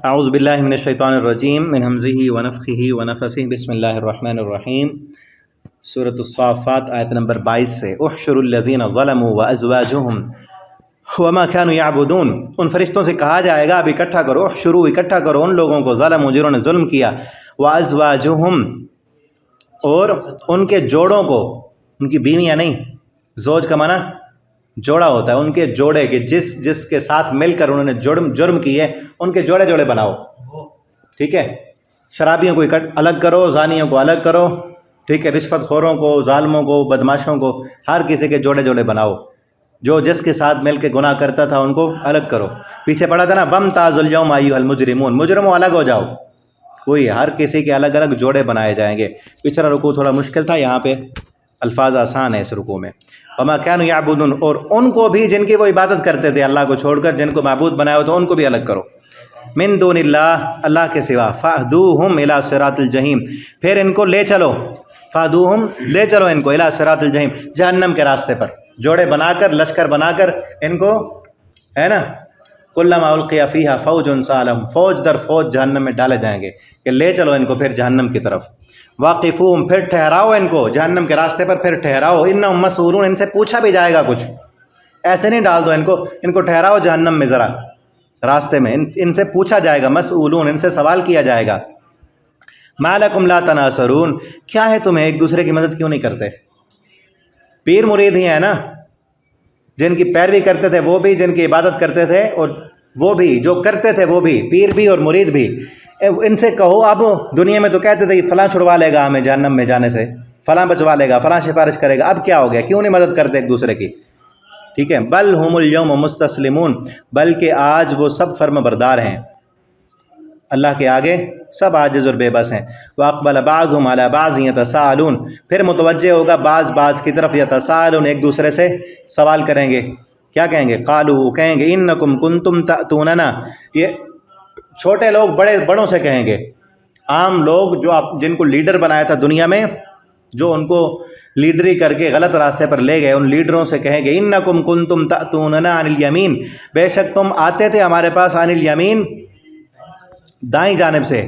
اعوذ باللہ من الشیطان الرجیم من ہمزہ ونفخہ ونفثہ بسم اللہ الرحمن الرحیم۔ سورۃ الصافات آیت نمبر 22 سے احشروا الذین ظلموا وازواجہم وما كانوا يعبدون، ان فرشتوں سے کہا جائے گا اب اکٹھا کرو، احشروا اکٹھا کرو ان لوگوں کو ظلموا جنہوں نے ظلم کیا، وازواجہم اور ان کے جوڑوں کو، ان کی بیویاں نہیں، زوج کا معنی جوڑا ہوتا ہے، ان کے جوڑے کے جس کے ساتھ مل کر انہوں نے جرم کیے ان کے جوڑے جوڑے بناؤ، ٹھیک ہے۔ شرابیوں کو الگ کرو، زانیوں کو الگ کرو، ٹھیک ہے، رشوت خوروں کو، ظالموں کو، بدماشوں کو، ہر کسی کے جوڑے جوڑے بناؤ، جو جس کے ساتھ مل کے گناہ کرتا تھا ان کو الگ کرو۔ پیچھے پڑا تھا نا وامتازوا اليوم ایھا المجرمون، مجرموں الگ ہو جاؤ، کوئی ہر کسی کے الگ الگ جوڑے بنائے جائیں گے۔ پچھلا رکوع تھوڑا مشکل تھا، یہاں پہ الفاظ آسان ہیں اس رکوع میں۔ وما كانوا يعبدون، اور ان کو بھی جن کی وہ عبادت کرتے تھے اللہ کو چھوڑ کر، جن کو معبود بنایا ہو تو ان کو بھی الگ کرو۔ من دون اللہ، اللہ کے سوا، فاہدوہم الی صراط الجحیم، پھر ان کو لے چلو، فاہدوہم لے چلو ان کو الی صراط الجحیم، جہنم کے راستے پر، جوڑے بنا کر، لشکر بنا کر ان کو، ہے نا، کلما القی فیہا فوج سالہم، فوج در فوج جہنم میں ڈالے جائیں گے کہ لے چلو ان کو پھر جہنم کی طرف۔ واقفوہم، پھر ٹھہراؤ ان کو جہنم کے راستے پر، پھر ٹھہراؤ، انہم مسئولون، ان سے پوچھا بھی جائے گا کچھ، ایسے نہیں ڈال دو ان کو ٹھہراؤ جہنم میں ذرا راستے میں، ان سے پوچھا جائے گا، مسئولون، ان سے سوال کیا جائے گا۔ ما لکم لا تناصرون، کیا ہے تمہیں ایک دوسرے کی مدد کیوں نہیں کرتے؟ پیر مرید ہی ہیں نا، جن کی پیروی کرتے تھے وہ بھی، جن کی عبادت کرتے تھے اور وہ بھی، جو کرتے تھے وہ بھی، پیر بھی اور مرید بھی، ان سے کہو اب دنیا میں تو کہتے تھے فلاں چھڑوا لے گا ہمیں جہنم میں جانے سے، فلاں بچوا لے گا، فلاں سفارش کرے گا، اب کیا ہو گیا، کیوں نہیں مدد کرتے ایک دوسرے کی؟ ٹھیک ہے، بل ہم اليوم مستسلمون، بلکہ آج وہ سب فرم بردار ہیں، اللہ کے آگے سب عاجز اور بے بس ہیں۔ واقبل بعضهم على بعض يتساءلون، پھر متوجہ ہوگا بعض کی طرف، یتساءلون، ایک دوسرے سے سوال کریں گے، کیا کہیں گے؟ قالوا، کہیں گے، انکم کنتم تأتوننا، یہ چھوٹے لوگ بڑوں سے کہیں گے، عام لوگ جو جن کو لیڈر بنایا تھا دنیا میں، جو ان کو لیڈری کر کے غلط راستے پر لے گئے، ان لیڈروں سے کہیں گے انکم کنتم تأتوننا عن الیمین، بے شک تم آتے تھے ہمارے پاس، عن الیمین، دائیں جانب سے،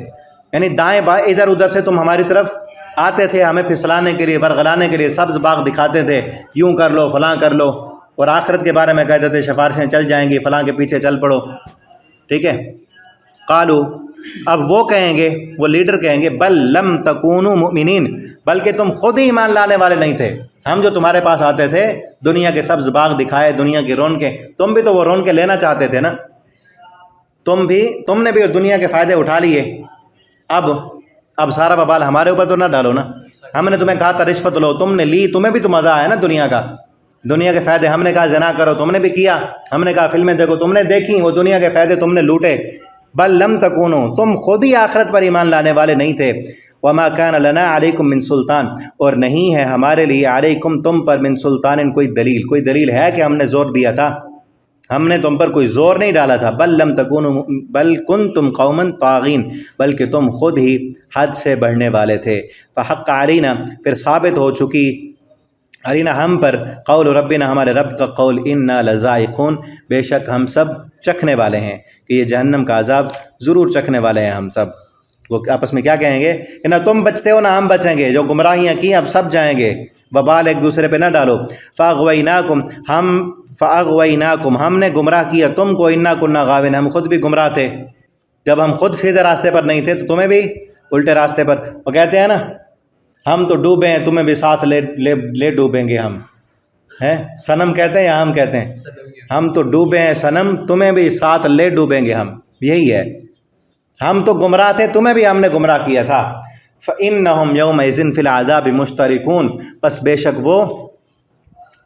یعنی دائیں بائیں ادھر ادھر سے تم ہماری طرف آتے تھے، ہمیں پھسلانے کے لیے، ورغلانے کے لیے، سبز باغ دکھاتے تھے، یوں کر لو، فلاں کر لو، اور آخرت کے بارے میں کہتے تھے سفارشیں چل جائیں گی، فلاں کے پیچھے چل پڑو، ٹھیک ہے۔ قالو، اب وہ کہیں گے، وہ لیڈر کہیں گے، بل لم تکونوا مؤمنین، بلکہ تم خود ہی ایمان لانے والے نہیں تھے، ہم جو تمہارے پاس آتے تھے، دنیا کے سبز باغ دکھائے، دنیا کی رونقیں، تم بھی تو وہ رونقیں لینا چاہتے تھے نا، تم نے بھی دنیا کے فائدے اٹھا لیے، اب سارا وبال ہمارے اوپر تو نہ ڈالو نا، ہم نے تمہیں کہا تھا رشوت لو، تم نے لی، تمہیں بھی تو مزہ آیا نا دنیا کا، دنیا کے فائدے، ہم نے کہا زنا کرو، تم نے بھی کیا، ہم نے کہا فلمیں دیکھو، تم نے دیکھی، وہ دنیا کے فائدے تم نے لوٹے۔ بل لم تکونوا، تم خود ہی آخرت پر ایمان لانے والے نہیں تھے۔ وما كان لنا علیکم من سلطان، اور نہیں ہے ہمارے لیے علیکم تم پر من سلطان، کوئی دلیل ہے کہ ہم نے زور دیا تھا؟ ہم نے تم پر کوئی زور نہیں ڈالا تھا۔ بل لم تکونوا، بل کنتم قوما طاغین، بلکہ تم خود ہی حد سے بڑھنے والے تھے۔ فحق علینا، پھر ثابت ہو چکی علینا ہم پر، قول ربنا، ہمارے رب کا قول، انا لذائقون، بے شک ہم سب چکھنے والے ہیں، کہ یہ جہنم کا عذاب ضرور چکھنے والے ہیں ہم سب۔ وہ آپس میں کیا کہیں گے کہ نہ تم بچتے ہو نہ ہم بچیں گے، جو گمراہیاں کی اب سب جائیں گے، وبال ایک دوسرے پہ نہ ڈالو۔ فاغویناکم، ہم نے گمراہ کیا تم کو، انا کنا غاوین، ہم خود بھی گمراہ تھے، جب ہم خود سیدھے راستے پر نہیں تھے تو تمہیں بھی الٹے راستے پر، وہ کہتے ہیں نا ہم تو ڈوبے ہیں، تمہیں بھی ساتھ لے ڈوبیں گے ہم، ہیں صنم کہتے ہیں یا ہم کہتے ہیں، ہم تو ڈوبے ہیں صنم، تمہیں بھی ساتھ لے ڈوبیں گے ہم، یہی ہے، ہم تو گمراہ تھے، تمہیں بھی ہم نے گمراہ کیا تھا۔ فإنہم یومئذ فی العذاب مشترکون، بس بے شک وہ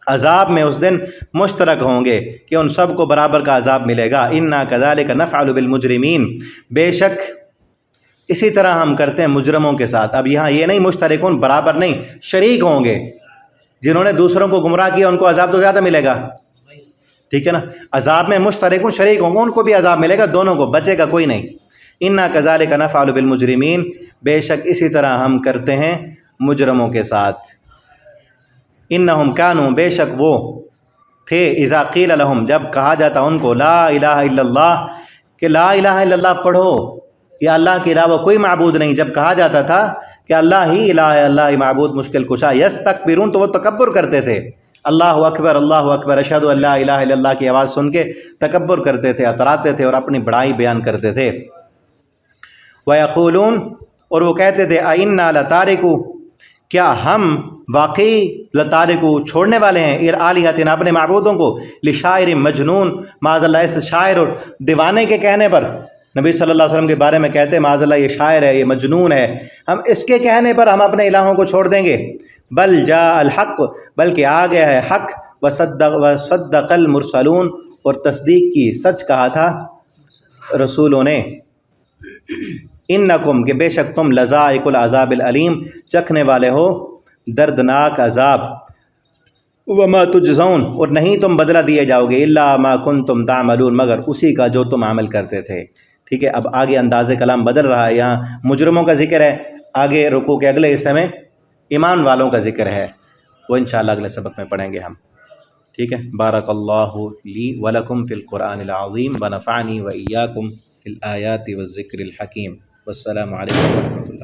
عذاب میں اس دن مشترک ہوں گے، کہ ان سب کو برابر کا عذاب ملے گا۔ انا کذالک نفعل بالمجرمین، بے شک اسی طرح ہم کرتے ہیں مجرموں کے ساتھ۔ اب یہاں یہ نہیں مشترکون برابر نہیں، شریک ہوں گے، جنہوں نے دوسروں کو گمراہ کیا ان کو عذاب تو زیادہ ملے گا، ٹھیک ہے نا، عذاب میں مشترکون، شریک ہوں گے، ان کو بھی عذاب ملے گا، دونوں کو، بچے گا کوئی نہیں۔ انا کذالک نفعل بالمجرمین، بے شک اسی طرح ہم کرتے ہیں مجرموں کے ساتھ۔ انہم کانوا، بے شک وہ تھے، اذا قیل لہم، جب کہا جاتا ان کو، لا الہ الا اللہ، کہ لا الہ الا اللہ پڑھو، یا اللہ کے علاوہ کوئی معبود نہیں، جب کہا جاتا تھا کہ اللہ ہی الہ ہے، اللہ ہی معبود مشکل کشا، یستکبرون تو وہ تکبر کرتے تھے، اللہ اکبر اشہد ان لا الہ الا اللہ کی آواز سن کے تکبر کرتے تھے، اتراتے تھے اور اپنی بڑائی بیان کرتے تھے۔ وَيَقُولُونَ اور وہ کہتے تھے اَإِنَّا لَتَارِكُ کیا ہم واقعی لَتَارِكُ چھوڑنے والے ہیں آلِهَتِنَا اپنے معبودوں کو لِشَاعِرٍ مجنون معاذ اللہ اس شاعر اور دیوانے کے کہنے پر، نبی صلی اللہ علیہ وسلم کے بارے میں کہتے ہیں معاذ اللہ یہ شاعر ہے، یہ مجنون ہے، ہم اس کے کہنے پر ہم اپنے الہوں کو چھوڑ دیں گے۔ بل جاء الحق بلکہ آ گیا ہے حق، وصدق المرسلون اور تصدیق کی، سچ کہا تھا رسولوں نے۔ انکم کہ بے شک تم لذائق العذاب العلیم چکھنے والے ہو دردناک عذاب، وما تجزون اور نہیں تم بدلہ دیے جاؤ گے الا ما کنتم تعملون مگر اسی کا جو تم عمل کرتے تھے۔ ٹھیک ہے، اب آگے انداز کلام بدل رہا ہے، یہاں مجرموں کا ذکر ہے، آگے رکوع کے اگلے حصے میں ایمان والوں کا ذکر ہے، وہ انشاءاللہ اگلے سبق میں پڑھیں گے ہم۔ ٹھیک ہے، بارک اللہ لی ولکم فی القرآن العظیم ونفعنی وإیاکم فی الآیات والذکر الحکیم، والسلام علیکم ورحمۃ اللہ۔